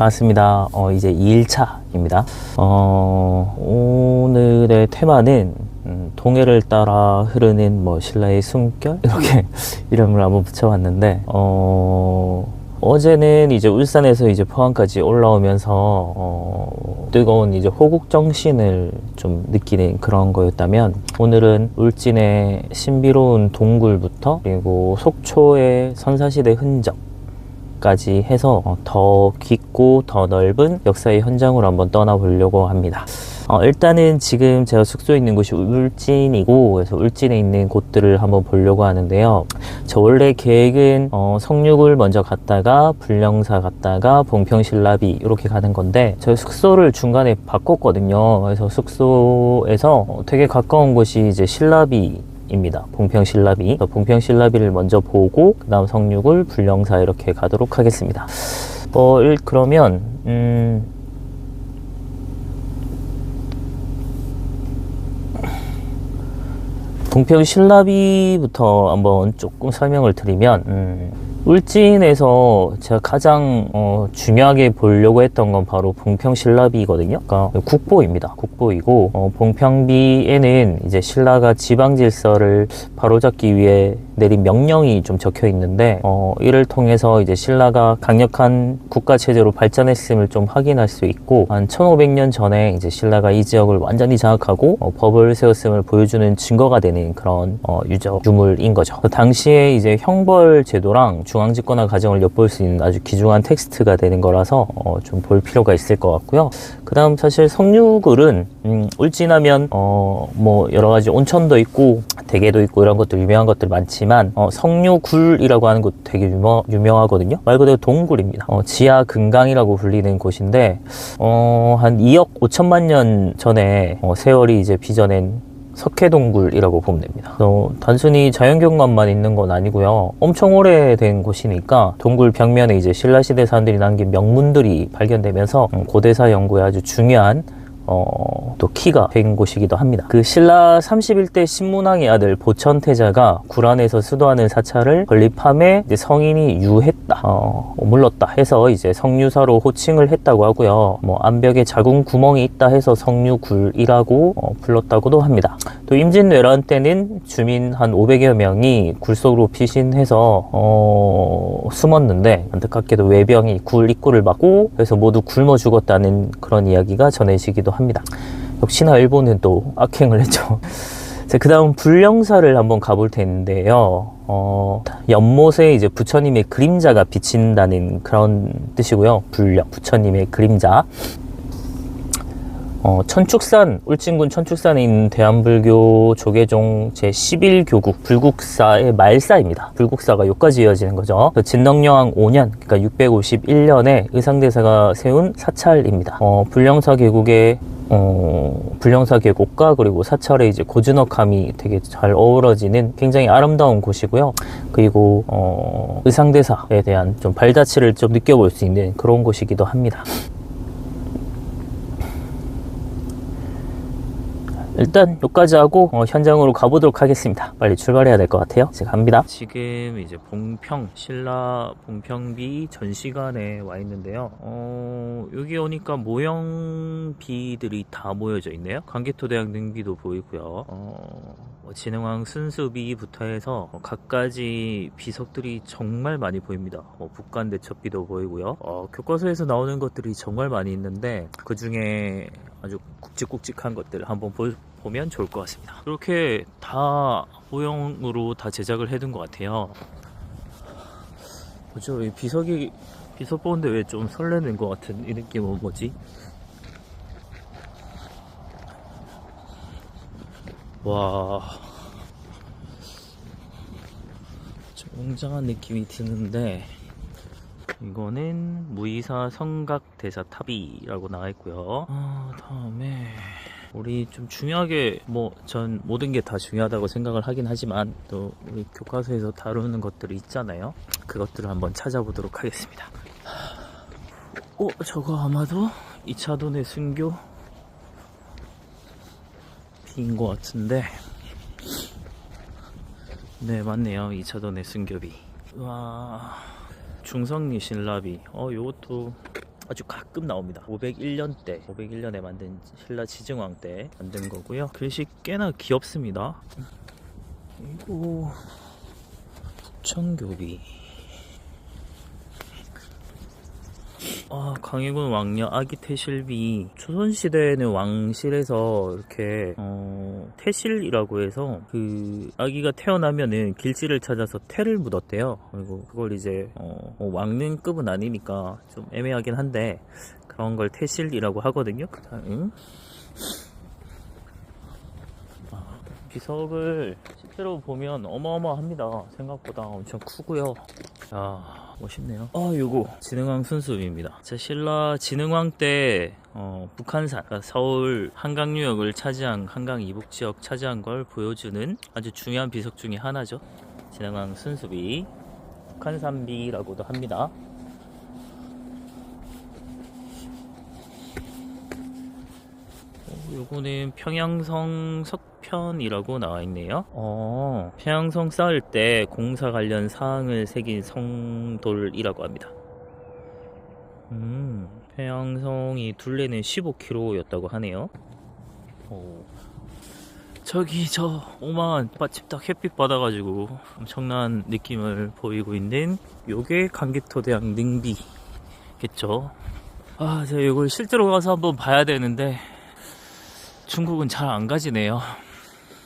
반갑습니다. 이제 2일차입니다. 오늘의 테마는 동해를 따라 흐르는 신라의 숨결? 이렇게 이름을 한번 붙여봤는데, 어제는 이제 울산에서 이제 포항까지 올라오면서 뜨거운 이제 호국 정신을 좀 느끼는 그런 거였다면, 오늘은 울진의 신비로운 동굴부터 그리고 속초의 선사시대 흔적까지 해서 더 깊고 더 넓은 역사의 현장으로 한번 떠나보려고 합니다. 일단은 지금 제가 숙소에 있는 곳이 울진이고, 그래서 울진에 있는 곳들을 한번 보려고 하는데요. 저 원래 계획은 성육을 먼저 갔다가 불령사 갔다가 봉평신라비 이렇게 가는 건데, 저희 숙소를 중간에 바꿨거든요. 그래서 숙소에서 되게 가까운 곳이 이제 신라비입니다. 봉평신라비. 봉평신라비를 먼저 보고 그 다음 성육을 불령사 이렇게 가도록 하겠습니다. 그러면 봉평신라비부터 한번 조금 설명을 드리면, 울진에서 제가 가장 중요하게 보려고 했던 건 바로 봉평신라비거든요. 그러니까 국보입니다. 국보이고, 봉평비에는 이제 신라가 지방 질서를 바로잡기 위해 내린 명령이 좀 적혀 있는데, 이를 통해서 이제 신라가 강력한 국가 체제로 발전했음을 좀 확인할 수 있고, 한 1500년 전에 이제 신라가 이 지역을 완전히 장악하고 법을 세웠음을 보여주는 증거가 되는 그런 유물인 거죠. 당시에 이제 형벌 제도랑 중앙집권화 과정을 엿볼 수 있는 아주 귀중한 텍스트가 되는 거라서 좀 볼 필요가 있을 것 같고요. 그 다음 사실 성류굴은 울진하면 여러 가지 온천도 있고 대게도 있고 이런 것들 유명한 것들 많지만, 성류굴이라고 하는 곳 되게 유명하거든요. 말 그대로 동굴입니다. 지하 금강이라고 불리는 곳인데, 한 2억 5천만 년 전에 세월이 이제 빚어낸 석회동굴이라고 보면 됩니다. 단순히 자연경관만 있는 건 아니고요. 엄청 오래된 곳이니까 동굴 벽면에 이제 신라시대 사람들이 남긴 명문들이 발견되면서 고대사 연구에 아주 중요한 또 키가 된 곳이기도 합니다. 그 신라 31대 신문왕의 아들 보천태자가 굴안에서 수도하는 사찰을 건립함에 이제 성인이 유했다, 물렀다 해서 이제 성유사로 호칭을 했다고 하고요. 암벽에 작은 구멍이 있다 해서 성유굴이라고 불렀다고도 합니다. 또 임진왜란 때는 주민 한 500여 명이 굴 속으로 피신해서 숨었는데, 안타깝게도 외병이 굴 입구를 막고 그래서 모두 굶어 죽었다는 그런 이야기가 전해지기도 합니다. 역시나 일본은 또 악행을 했죠. 그 다음 불령사를 한번 가볼 텐데요. 연못에 이제 부처님의 그림자가 비친다는 그런 뜻이고요. 불령, 부처님의 그림자. 천축산, 울진군 천축산에 있는 대한불교 조계종 제11교국 불국사의 말사입니다. 불국사가 여기까지 이어지는 거죠. 진덕여왕 5년, 그러니까 651년에 의상대사가 세운 사찰입니다. 불령사 계곡의 불령사 계곡과 그리고 사찰의 이제 고즈넉함이 되게 잘 어우러지는 굉장히 아름다운 곳이고요. 그리고 의상대사에 대한 좀 발자취를 좀 느껴볼 수 있는 그런 곳이기도 합니다. 일단 여기까지 하고 현장으로 가보도록 하겠습니다. 빨리 출발해야 될 것 같아요. 제가 갑니다. 지금 이제 신라 봉평비 전시관에 와 있는데요. 여기 오니까 모형비들이 다 모여져 있네요. 광개토대왕 등비도 보이고요. 진흥왕 순수비부터 해서 갖가지 비석들이 정말 많이 보입니다. 북간대첩비도 보이고요. 교과서에서 나오는 것들이 정말 많이 있는데, 그 중에 아주 굵직굵직한 것들을 한번 보면 좋을 것 같습니다. 이렇게 다 모형으로 다 제작을 해둔 것 같아요. 뭐죠? 이 비석 보는데 왜 좀 설레는 것 같은 이 느낌은 뭐지? 와, 좀 웅장한 느낌이 드는데, 이거는 무이사 성각대사 탑이라고 나와있고요. 다음에 우리 좀 중요하게 전 모든 게 다 중요하다고 생각을 하긴 하지만, 또 우리 교과서에서 다루는 것들이 있잖아요. 그것들을 한번 찾아보도록 하겠습니다. 저거 아마도 2차돈의 순교 비인 것 같은데, 네 맞네요. 2차돈의 순교비. 와, 중성리 신라비. 요것도 아주 가끔 나옵니다. 501년에 만든 신라 지증왕 때 만든 거고요. 글씨 꽤나 귀엽습니다. 그리고 북천교비. 강해군 왕녀 아기 태실비. 조선시대에는 왕실에서 이렇게 태실이라고 해서 그 아기가 태어나면은 길지를 찾아서 태를 묻었대요. 그리고 그걸 이제 왕릉급은 아니니까 좀 애매하긴 한데 그런 걸 태실이라고 하거든요. 그다음 비석을 실제로 보면 어마어마합니다. 생각보다 엄청 크고요. 멋있네요. 요거 진흥왕 순수입니다. 제 신라 진흥왕 때 북한산, 그러니까 서울 한강유역을 차지한, 한강 이북 지역 차지한 걸 보여주는 아주 중요한 비석 중에 하나죠. 진흥왕 순수비, 북한산비라고도 합니다. 요거는 평양성 석편이라고 나와 있네요. 평양성 쌓을 때 공사 관련 사항을 새긴 성돌이라고 합니다. 평양성이 둘레는 15km였다고 하네요. 저기 저 오만 마침 딱 햇빛 받아가지고 엄청난 느낌을 보이고 있는 요게 강개토대왕 능비겠죠. 제가 이걸 실제로 가서 한번 봐야 되는데 중국은 잘 안 가지네요.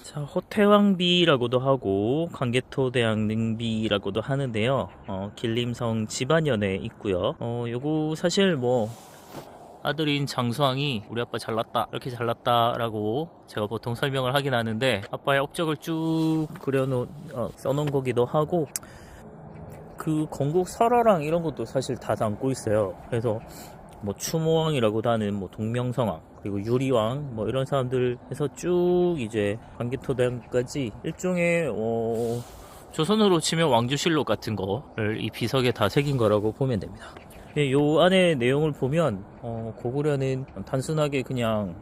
자, 호태왕비라고도 하고 강개토대왕 능비라고도 하는데요. 길림성 집안연에 있고요. 요거 사실 뭐 아들인 장수왕이 우리 아빠 잘났다, 이렇게 잘났다라고 제가 보통 설명을 하긴 하는데 아빠의 업적을 쭉 써놓은 거기도 하고, 그 건국 설화랑 이런 것도 사실 다 담고 있어요. 그래서 뭐 추모왕이라고도 하는 뭐 동명성왕, 그리고 유리왕, 뭐 이런 사람들 해서 쭉 이제 강개토대왕까지 일종의 조선으로 치면 왕조실록 같은 거를 이 비석에 다 새긴 거라고 보면 됩니다. 요 안에 내용을 보면 고구려는 단순하게 그냥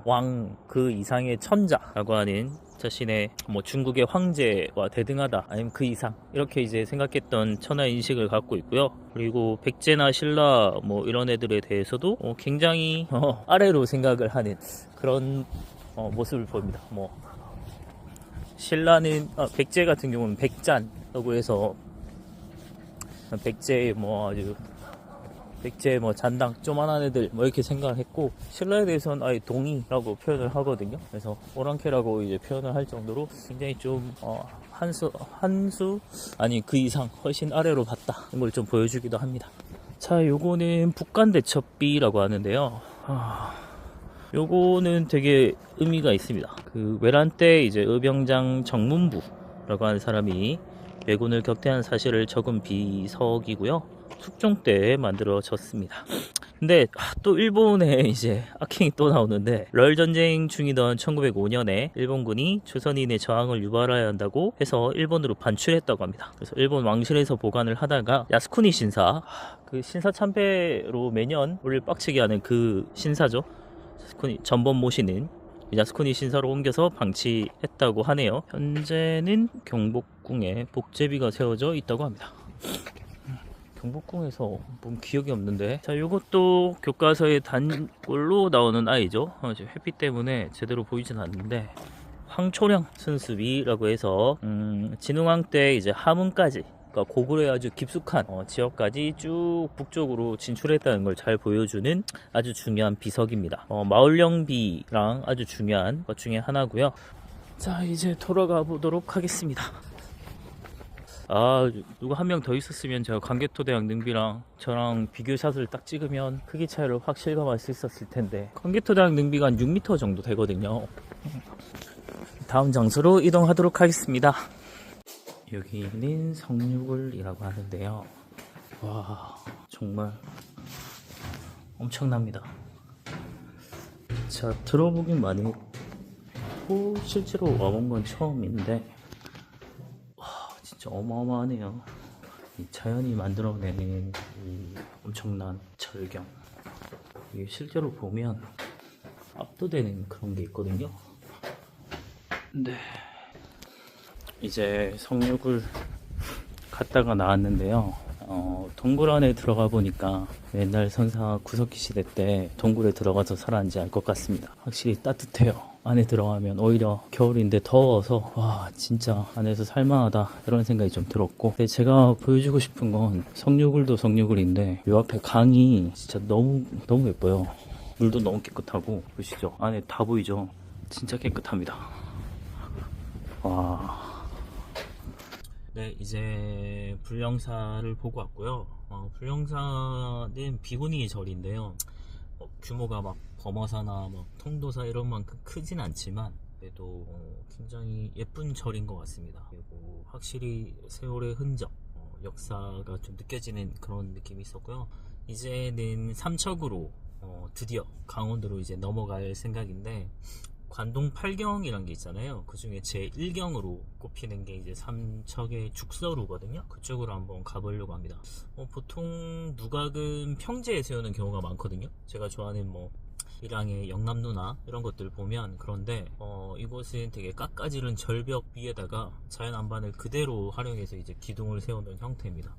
왕 그 이상의 천자라고 하는 자신의 뭐 중국의 황제와 대등하다, 아니면 그 이상, 이렇게 이제 생각했던 천하 인식을 갖고 있고요. 그리고 백제나 신라 뭐 이런 애들에 대해서도 굉장히 아래로 생각을 하는 그런 모습을 보입니다. 뭐 신라는 백제 같은 경우는 백잔이라고 해서 백제 뭐 잔당 쪼만한 애들 뭐 이렇게 생각을 했고, 신라에 대해서는 아예 동이라고 표현을 하거든요. 그래서 오랑캐라고 이제 표현을 할 정도로 굉장히 좀 한수 아니 그 이상 훨씬 아래로 봤다, 이걸 좀 보여주기도 합니다. 자, 요거는 북간대첩비라고 하는데요. 요거는 되게 의미가 있습니다. 그 외란 때 이제 의병장 정문부라고 하는 사람이 왜군을 격퇴한 사실을 적은 비석이고요. 숙종 때 만들어졌습니다. 근데 또 일본에 이제 악행이 또 나오는데, 럴 전쟁 중이던 1905년에 일본군이 조선인의 저항을 유발해야 한다고 해서 일본으로 반출했다고 합니다. 그래서 일본 왕실에서 보관을 하다가 야스쿠니 신사, 그 신사 참배로 매년 우리를 빡치게 하는 그 신사죠. 야스쿠니 전범 모시는 야스쿠니 신사로 옮겨서 방치했다고 하네요. 현재는 경복궁에 복제비가 세워져 있다고 합니다. 경복궁에서 본 기억이 없는데. 자, 요것도 교과서의 단골로 나오는 아이죠. 햇빛 때문에 제대로 보이진 않는데, 황초령 순수비라고 해서 진흥왕 때 이제 함흥까지, 그러니까 고구려의 아주 깊숙한 지역까지 쭉 북쪽으로 진출했다는 걸 잘 보여주는 아주 중요한 비석입니다. 마을령비랑 아주 중요한 것 중에 하나고요. 자, 이제 돌아가 보도록 하겠습니다. 누가 한 명 더 있었으면 제가 강개토대왕 능비랑 저랑 비교샷을 딱 찍으면 크기 차이를 확 실감할 수 있었을 텐데, 강개토대왕 능비가 한 6m 정도 되거든요. 다음 장소로 이동하도록 하겠습니다. 여기는 성류굴이라고 하는데요. 와, 정말 엄청납니다. 자, 들어보긴 많이 했고 실제로 와본 건 처음인데, 진짜 어마어마하네요. 이 자연이 만들어내는 이 엄청난 절경, 이게 실제로 보면 압도되는 그런 게 있거든요. 네, 이제 성육을 갔다가 나왔는데요. 동굴 안에 들어가 보니까 옛날 선사 구석기 시대 때 동굴에 들어가서 살았는지 알 것 같습니다. 확실히 따뜻해요. 안에 들어가면 오히려 겨울인데 더워서 와 진짜 안에서 살만하다 이런 생각이 좀 들었고, 근데 제가 보여주고 싶은 건 석류굴도 석류굴인데 요 앞에 강이 진짜 너무 예뻐요. 물도 너무 깨끗하고 보시죠, 안에 다 보이죠. 진짜 깨끗합니다. 와. 네, 이제 불령사를 보고 왔고요. 불령사는 비구니 절인데요. 규모가 막 범어사나 막 통도사 이런 만큼 크진 않지만 그래도 굉장히 예쁜 절인 것 같습니다. 그리고 확실히 세월의 흔적, 역사가 좀 느껴지는 그런 느낌이 있었고요. 이제는 삼척으로 드디어 강원도로 이제 넘어갈 생각인데, 관동 8경이란 게 있잖아요. 그 중에 제 1경으로 꼽히는 게 이제 삼척의 죽서루거든요. 그쪽으로 한번 가보려고 합니다. 보통 누각은 평지에 세우는 경우가 많거든요. 제가 좋아하는 뭐 밀양의 영남루나 이런 것들 보면. 그런데 이곳은 되게 깎아지른 절벽 위에다가 자연 안반을 그대로 활용해서 이제 기둥을 세우는 형태입니다.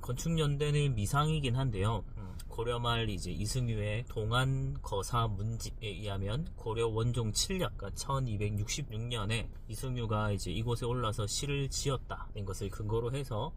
건축 연대는 미상이긴 한데요. 고려말 이제 이승유의 동안 거사 문집에 의하면 고려 원종 7년, 그러니까 1266년에 이승유가 이제 이곳에 올라서 시를 지었다는 것을 근거로 해서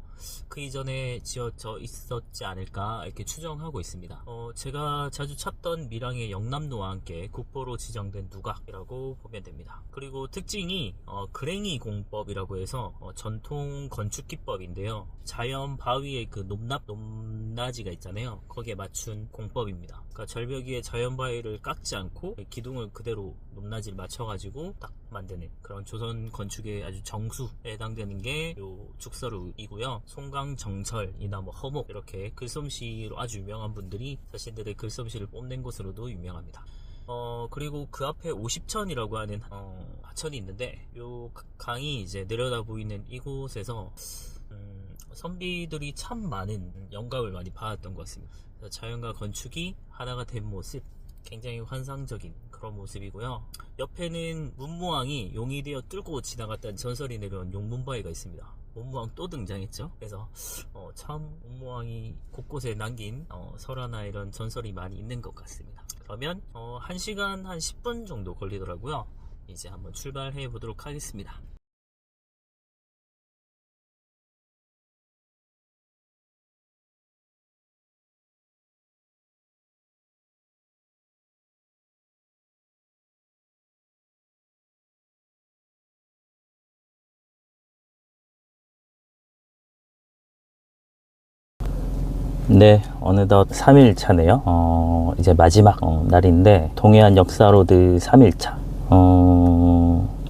그 이전에 지어져 있었지 않을까 이렇게 추정하고 있습니다. 제가 자주 찾던 밀양의 영남루와 함께 국보로 지정된 누각이라고 보면 됩니다. 그리고 특징이 그랭이 공법이라고 해서 전통 건축 기법인데요. 자연 바위의 그 높낮이가 있잖아요. 거기에 맞춘 공법입니다. 그러니까 절벽 위에 자연 바위를 깎지 않고 기둥을 그대로 높낮이를 맞춰가지고 딱 만드는 그런 조선 건축의 아주 정수에 해당되는 게 요 죽서루이고요. 송강정설이나 뭐 허목 이렇게 글솜씨로 아주 유명한 분들이 자신들의 글솜씨를 뽐낸 곳으로도 유명합니다. 그리고 그 앞에 50천이라고 하는 하천이 있는데, 요 강이 이제 내려다 보이는 이곳에서 선비들이 참 많은 영감을 많이 받았던 것 같습니다. 자연과 건축이 하나가 된 모습, 굉장히 환상적인 그런 모습이고요. 옆에는 문무왕이 용이 되어 뚫고 지나갔다는 전설이 내려온 용문바위가 있습니다. 문무왕 또 등장했죠. 그래서 참 문무왕이 곳곳에 남긴 설화나 이런 전설이 많이 있는 것 같습니다. 그러면 1시간 한 10분 정도 걸리더라고요. 이제 한번 출발해 보도록 하겠습니다. 네, 어느덧 3일차네요. 이제 마지막 날인데, 동해안 역사로드 3일차.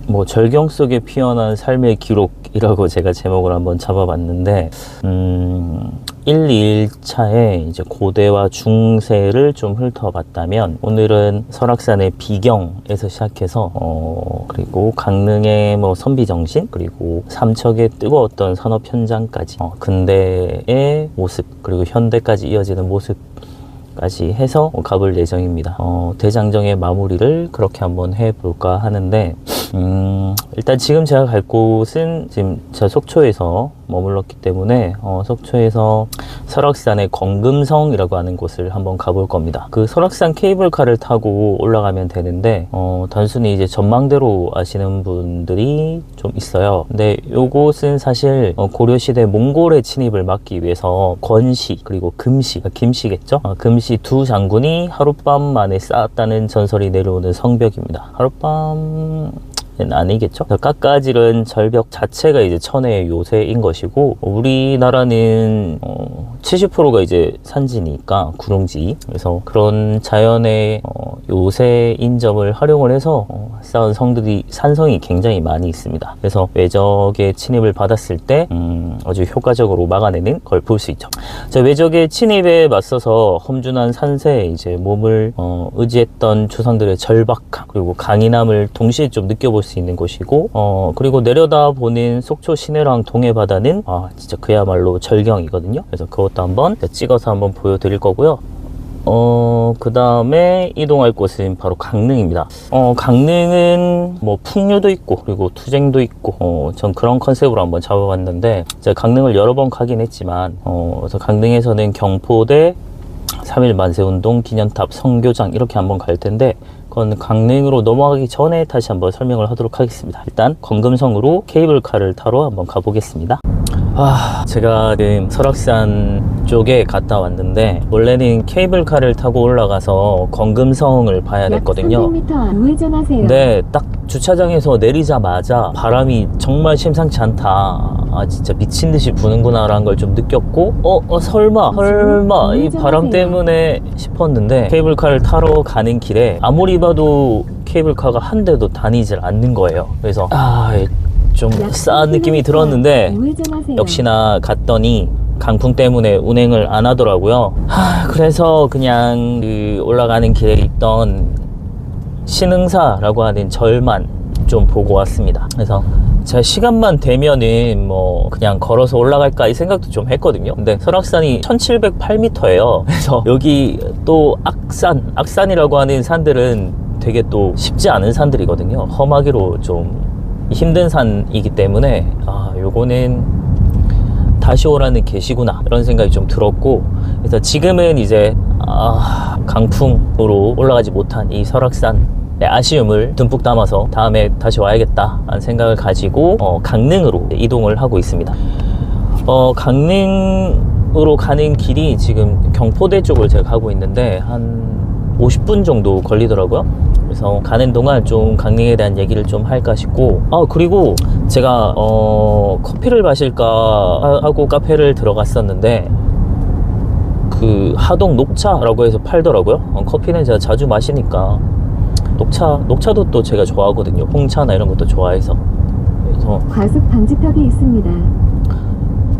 뭐 절경 속에 피어난 삶의 기록이라고 제가 제목을 한번 잡아봤는데, 1, 2일차에 이제 고대와 중세를 좀 훑어봤다면, 오늘은 설악산의 비경에서 시작해서 그리고 강릉의 뭐 선비정신, 그리고 삼척의 뜨거웠던 산업 현장까지, 근대의 모습, 그리고 현대까지 이어지는 모습까지 해서 가볼 예정입니다. 대장정의 마무리를 그렇게 한번 해볼까 하는데, 일단 지금 제가 갈 곳은 지금 제가 속초에서 머물렀기 때문에 속초에서 설악산의 건금성이라고 하는 곳을 한번 가볼 겁니다. 그 설악산 케이블카를 타고 올라가면 되는데 단순히 이제 전망대로 아시는 분들이 좀 있어요. 근데 요곳은 사실 고려시대 몽골의 침입을 막기 위해서 권시 그리고 금시, 김씨겠죠? 금시 두 장군이 하룻밤 만에 쌓았다는 전설이 내려오는 성벽입니다. 하룻밤 아니겠죠? 깎아지른 절벽 자체가 이제 천혜의 요새인 것이고, 우리나라는 70%가 이제 산지니까 구릉지, 그래서 그런 자연의 요새인 점을 활용을 해서 쌓은 성들이, 산성이 굉장히 많이 있습니다. 그래서 외적의 침입을 받았을 때 아주 효과적으로 막아내는 걸 볼 수 있죠. 자, 외적의 침입에 맞서서 험준한 산세에 이제 몸을 의지했던 조상들의 절박함, 그리고 강인함을 동시에 좀 느껴볼 수 있는 곳이고, 그리고 내려다보는 속초 시내랑 동해바다는 진짜 그야말로 절경이거든요. 그래서 그것도 한번 찍어서 한번 보여드릴 거고요. 그 다음에 이동할 곳은 바로 강릉입니다. 강릉은 뭐 풍류도 있고, 그리고 투쟁도 있고, 전 그런 컨셉으로 한번 잡아봤는데, 제가 강릉을 여러 번 가긴 했지만, 그래서 강릉에서는 경포대, 3.1 만세운동, 기념탑, 성교장, 이렇게 한번 갈 텐데, 그건 강릉으로 넘어가기 전에 다시 한번 설명을 하도록 하겠습니다. 일단, 건금성으로 케이블카를 타러 한번 가보겠습니다. 제가 지금 설악산 쪽에 갔다 왔는데 원래는 케이블카를 타고 올라가서 건금성을 봐야 됐거든요. 300m 우회전하세요. 근데 딱 주차장에서 내리자마자 바람이 정말 심상치 않다. 진짜 미친 듯이 부는구나 라는 걸 좀 느꼈고 설마 이 바람 때문에 싶었는데, 케이블카를 타러 가는 길에 아무리 봐도 케이블카가 한 대도 다니질 않는 거예요. 그래서 좀 싸한 느낌이 들었는데, 역시나 갔더니 강풍 때문에 운행을 안 하더라고요. 그래서 그냥 올라가는 길에 있던 신흥사라고 하는 절만 좀 보고 왔습니다. 그래서 제가 시간만 되면은 뭐 그냥 걸어서 올라갈까 이 생각도 좀 했거든요. 근데 설악산이 1708m예요. 그래서 여기 또 악산이라고 하는 산들은 되게 또 쉽지 않은 산들이거든요. 험하기로 좀 힘든 산이기 때문에 요거는 다시 오라는 계시구나 이런 생각이 좀 들었고, 그래서 지금은 이제 강풍으로 올라가지 못한 이 설악산의 아쉬움을 듬뿍 담아서 다음에 다시 와야겠다 라는 생각을 가지고 강릉으로 이동을 하고 있습니다. 강릉으로 가는 길이 지금 경포대 쪽을 제가 가고 있는데 한 50분 정도 걸리더라고요. 그래서 가는 동안 좀 강릉에 대한 얘기를 좀 할까 싶고, 그리고 제가 커피를 마실까 하고 카페를 들어갔었는데, 그 하동 녹차라고 해서 팔더라고요. 커피는 제가 자주 마시니까 녹차도 또 제가 좋아하거든요. 홍차나 이런 것도 좋아해서. 그래서 과속 방지턱이 있습니다.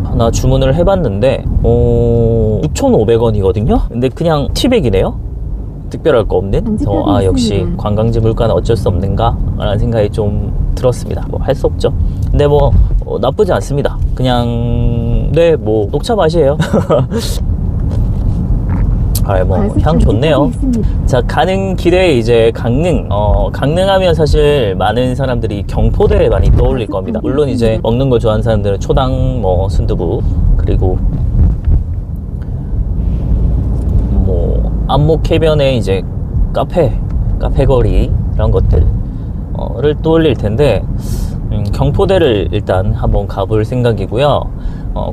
하나 주문을 해봤는데 6,500원이거든요. 근데 그냥 티백이네요. 특별할 거 없는. 그래서 역시 관광지 물가는 어쩔 수 없는가 라는 생각이 좀 들었습니다. 뭐 할 수 없죠. 근데 뭐 나쁘지 않습니다. 그냥 뭐 녹차 맛이에요. 뭐 향 좋네요. 자, 가는 길에 이제 강릉 강릉하면 사실 많은 사람들이 경포대 많이 떠올릴 겁니다. 물론 이제 먹는 거 좋아하는 사람들은 초당, 순두부, 그리고 안목 해변에 이제 카페거리 이런 것들을 떠올릴 텐데, 경포대를 일단 한번 가볼 생각이고요.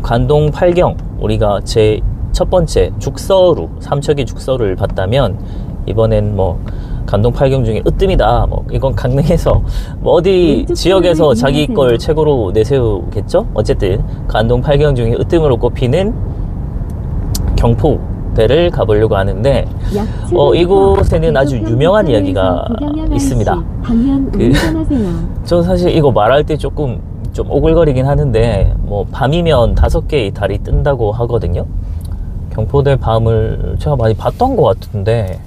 관동 팔경, 우리가 제 첫 번째 죽서루, 삼척의 죽서루를 봤다면, 이번엔 관동 팔경 중에 으뜸이다, 이건 강릉에서 어디 지역에서 자기 걸 최고로 내세우겠죠. 어쨌든 관동 팔경 중에 으뜸으로 꼽히는 경포대를 가보려고 하는데, 이곳에는 아주 유명한 이야기가 있습니다. 저 사실 이거 말할 때 조금 좀 오글거리긴 하는데, 밤이면 5개의 달이 뜬다고 하거든요. 경포대 밤을 제가 많이 봤던 것 같은데,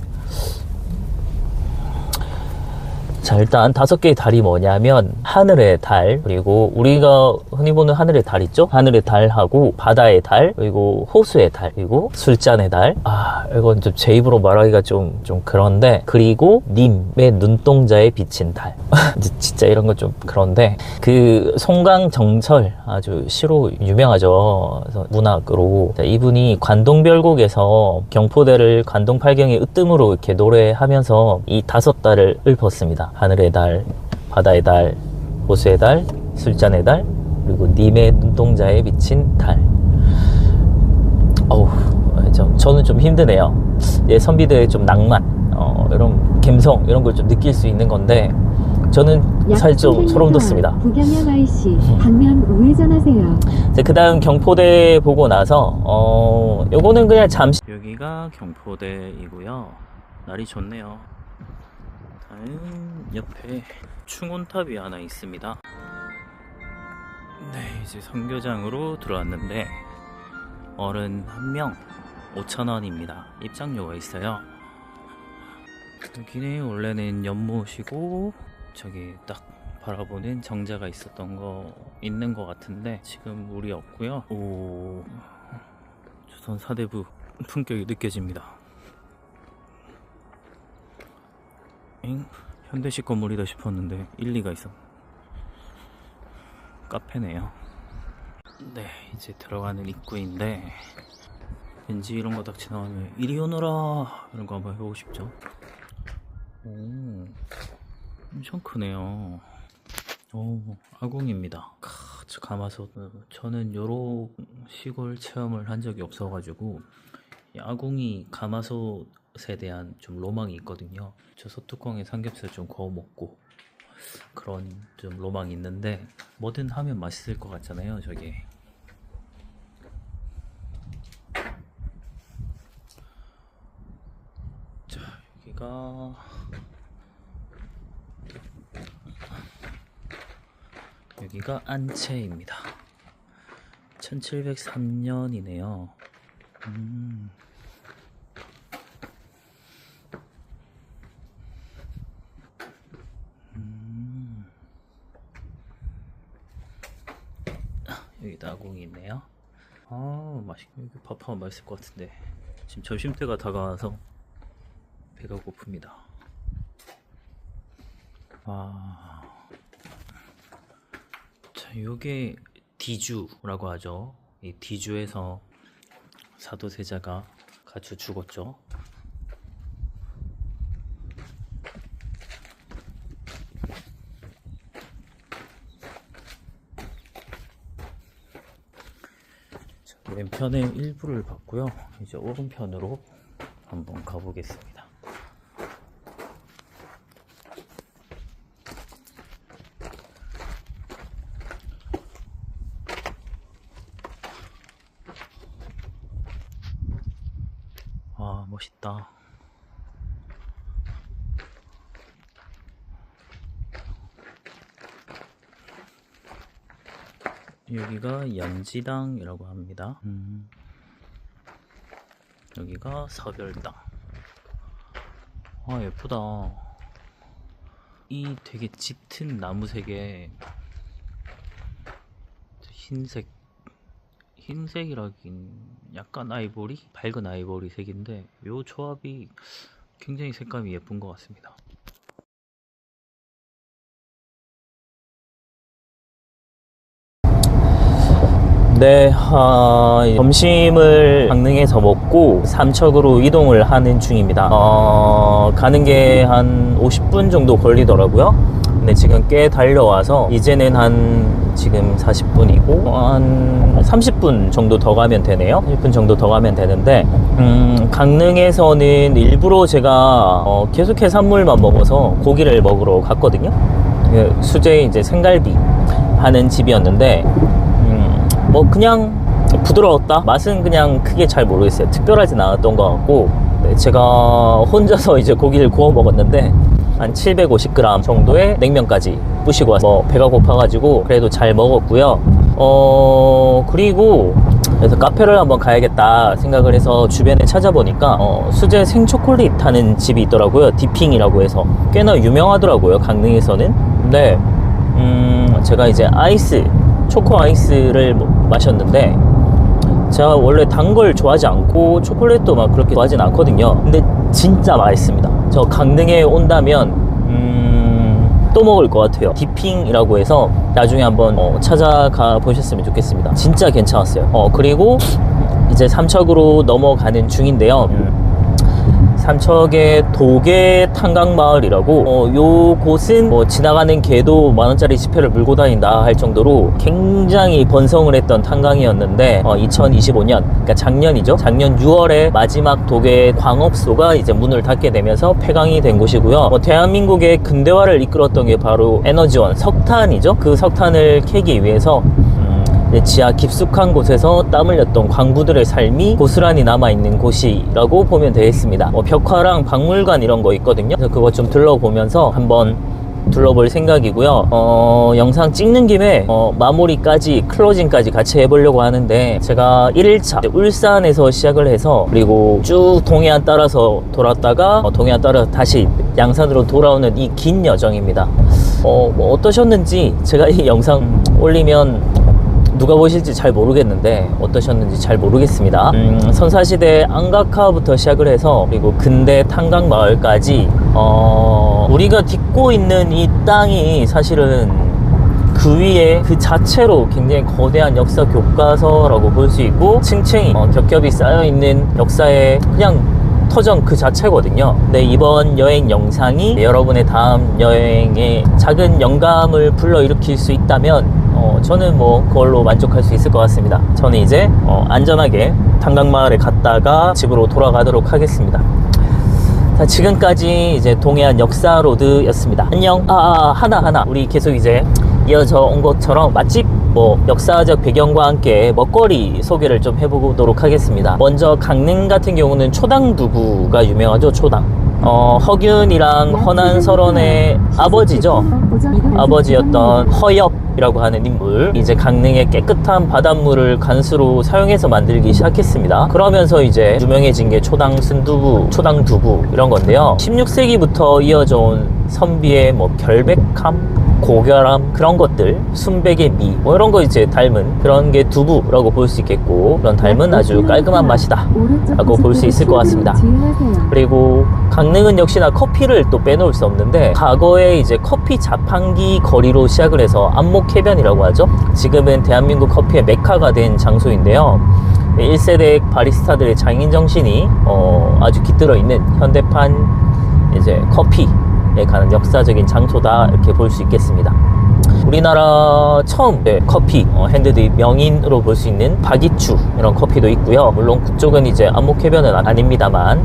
자, 일단 5개의 달이 뭐냐면 하늘의 달, 그리고 우리가 흔히 보는 하늘의 달 있죠? 하늘의 달하고 바다의 달, 그리고 호수의 달, 그리고 술잔의 달. 이건 좀 제 입으로 말하기가 좀 그런데, 그리고 님의 눈동자에 비친 달. 진짜 이런 건 좀 그런데, 그 송강정철 아주 시로 유명하죠. 그래서 문학으로. 이분이 관동별곡에서 경포대를 관동팔경의 으뜸으로 이렇게 노래하면서 이 5달을 읊었습니다. 하늘의 달, 바다의 달, 호수의 달, 술잔의 달, 그리고 님의 눈동자에 비친 달. 저는 좀 힘드네요. 선비들의 좀 낭만, 이런 감성, 이런 걸 좀 느낄 수 있는 건데, 저는 사실 좀 소름 돋습니다. 북양양 IC 방면 우회전하세요. 그 다음 경포대 보고 나서 요거는 그냥 잠시, 여기가 경포대이고요. 날이 좋네요. 다음 옆에 충원탑이 하나 있습니다. 네, 이제 선교장으로 들어왔는데 어른 1명 5,000원입니다. 입장료가 있어요. 여기는 원래는 연못이고, 저기 딱 바라보는 정자가 있는 거 같은데 지금 물이 없고요. 조선 사대부 품격이 느껴집니다. 현대식 건물이다 싶었는데 일리가 있어. 카페네요. 네, 이제 들어가는 입구인데 왠지 이런 거 딱 지나가면 이리 오너라 이런 거 한번 해보고 싶죠. 오, 엄청 크네요. 오, 아궁입니다. 가마솥. 저는 요런 시골 체험을 한 적이 없어가지고 이 아궁이 가마솥에 대한 좀 로망이 있거든요. 저 소뚜껑에 삼겹살 좀 구워 먹고 그런 좀 로망이 있는데 뭐든 하면 맛있을 것 같잖아요, 저게. 자, 여기가 안채입니다. 1703년이네요. 여기도 아궁이 있네요. 여기 밥하면 맛있을 것 같은데 지금 점심때가 다가와서 배가 고픕니다. 자, 요게 디주라고 하죠. 이 디주에서 사도세자가 같이 죽었죠. 자, 왼편에 일부를 봤고요. 이제 오른편으로 한번 가보겠습니다. 멋있다. 여기가 연지당이라고 합니다. 여기가 서별당. 예쁘다. 이 되게 짙은 나무색에 흰색이라긴 약간 아이보리? 밝은 아이보리 색인데 요 조합이 굉장히 색감이 예쁜 것 같습니다. 네, 점심을 강릉에서 먹고 삼척으로 이동을 하는 중입니다. 가는 게 한 50분 정도 걸리더라고요. 근데 지금 꽤 달려와서 이제는 한 지금 40분이고 한 30분 정도 더 가면 되네요. 30분 정도 더 가면 되는데 강릉에서는 일부러 제가 계속 해산물만 먹어서 고기를 먹으러 갔거든요. 수제 이제 생갈비 하는 집이었는데 뭐 그냥 부드러웠다? 맛은 그냥 크게 잘 모르겠어요. 특별하진 않았던 것 같고 제가 혼자서 이제 고기를 구워 먹었는데 한 750g 정도의 냉면까지 부시고 와서 배가 고파가지고 그래도 잘 먹었고요. 그리고 그래서 카페를 한번 가야겠다 생각을 해서 주변에 찾아보니까 수제 생초콜릿 하는 집이 있더라고요. 디핑이라고 해서 꽤나 유명하더라고요, 강릉에서는. 근데 제가 이제 초코 아이스를 마셨는데 제가 원래 단 걸 좋아하지 않고 초콜릿도 막 그렇게 좋아하진 않거든요. 근데 진짜 맛있습니다. 저 강릉에 온다면 또 먹을 것 같아요. 디핑이라고 해서 나중에 한번 찾아가 보셨으면 좋겠습니다. 진짜 괜찮았어요. 그리고 이제 삼척으로 넘어가는 중인데요. 삼척의 도계 탄강마을이라고 요 곳은 지나가는 개도 만원짜리 지폐를 물고 다닌다 할 정도로 굉장히 번성을 했던 탄강이었는데 2025년 그러니까 작년이죠. 작년 6월에 마지막 도계 광업소가 이제 문을 닫게 되면서 폐광이 된 곳이고요. 대한민국의 근대화를 이끌었던 게 바로 에너지원 석탄이죠. 그 석탄을 캐기 위해서 지하 깊숙한 곳에서 땀 흘렸던 광부들의 삶이 고스란히 남아있는 곳이라고 보면 되겠습니다. 벽화랑 박물관 이런 거 있거든요. 그래서 그거 좀 둘러보면서 한번 둘러볼 생각이고요. 영상 찍는 김에 마무리까지 클로징까지 같이 해보려고 하는데 제가 1일차 울산에서 시작을 해서 그리고 쭉 동해안 따라서 돌았다가 동해안 따라서 다시 양산으로 돌아오는 이 긴 여정입니다. 어떠셨는지 제가 이 영상 올리면 누가 보실지 잘 모르겠는데 어떠셨는지 잘 모르겠습니다. 선사시대 안각화부터 시작을 해서 그리고 근대 탄광마을까지 우리가 딛고 있는 이 땅이 사실은 그 위에 그 자체로 굉장히 거대한 역사 교과서라고 볼 수 있고 층층이 겹겹이 쌓여있는 역사의 그냥 터전 그 자체거든요. 네, 이번 여행 영상이 여러분의 다음 여행에 작은 영감을 불러일으킬 수 있다면 저는 뭐 그걸로 만족할 수 있을 것 같습니다. 저는 이제 안전하게 탄광마을에 갔다가 집으로 돌아가도록 하겠습니다. 자, 지금까지 이제 동해안 역사로드였습니다. 안녕. 하나 우리 계속 이제 이어져 온 것처럼 맛집 뭐 역사적 배경과 함께 먹거리 소개를 좀 해보도록 하겠습니다. 먼저 강릉 같은 경우는 초당두부가 유명하죠. 초당. 허균이랑 허난설원의 아버지죠. 아버지였던 허엽이라고 하는 인물, 이제 강릉의 깨끗한 바닷물을 간수로 사용해서 만들기 시작했습니다. 그러면서 이제 유명해진 게 초당 순두부, 초당두부 이런 건데요. 16세기부터 이어져 온 선비의 뭐 결백함, 고결함, 그런 것들, 순백의 미, 뭐 이런 거 이제 닮은 그런 게 두부라고 볼 수 있겠고, 그런 닮은 아주 깔끔한 맛이다 라고 볼 수 있을 것 같습니다. 그리고 강릉은 역시나 커피를 또 빼놓을 수 없는데, 과거에 이제 커피 자판기 거리로 시작을 해서 안목해변이라고 하죠. 지금은 대한민국 커피의 메카가 된 장소인데요. 1세대 바리스타들의 장인 정신이 아주 깃들어 있는 현대판 이제 커피에 가는 역사적인 장소다 이렇게 볼 수 있겠습니다. 우리나라 처음 커피 핸드드립 명인으로 볼 수 있는 박이추 이런 커피도 있고요. 물론 그쪽은 이제 안목해변은 아닙니다만,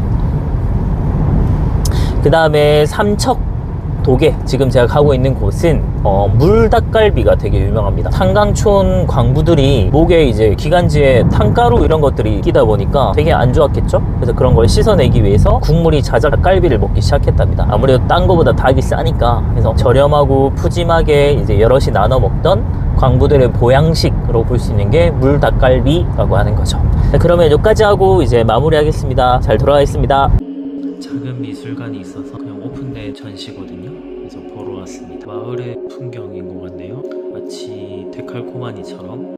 그 다음에 삼척도계, 지금 제가 가고 있는 곳은 물닭갈비가 되게 유명합니다. 탄광촌 광부들이 목에 이제 기관지에 탄가루 이런 것들이 끼다 보니까 되게 안 좋았겠죠. 그래서 그런 걸 씻어내기 위해서 국물이 자작 닭갈비를 먹기 시작했답니다. 아무래도 딴 거보다 닭이 싸니까. 그래서 저렴하고 푸짐하게 이제 여럿이 나눠 먹던 광부들의 보양식으로 볼 수 있는 게 물닭갈비라고 하는 거죠. 자, 그러면 여기까지 하고 이제 마무리하겠습니다. 잘 돌아가겠습니다. 작은 미술관이 있어서 그냥 오픈된 전시거든요. 그래서 보러 왔습니다. 마을의 풍경인 것 같네요. 마치 데칼코마니처럼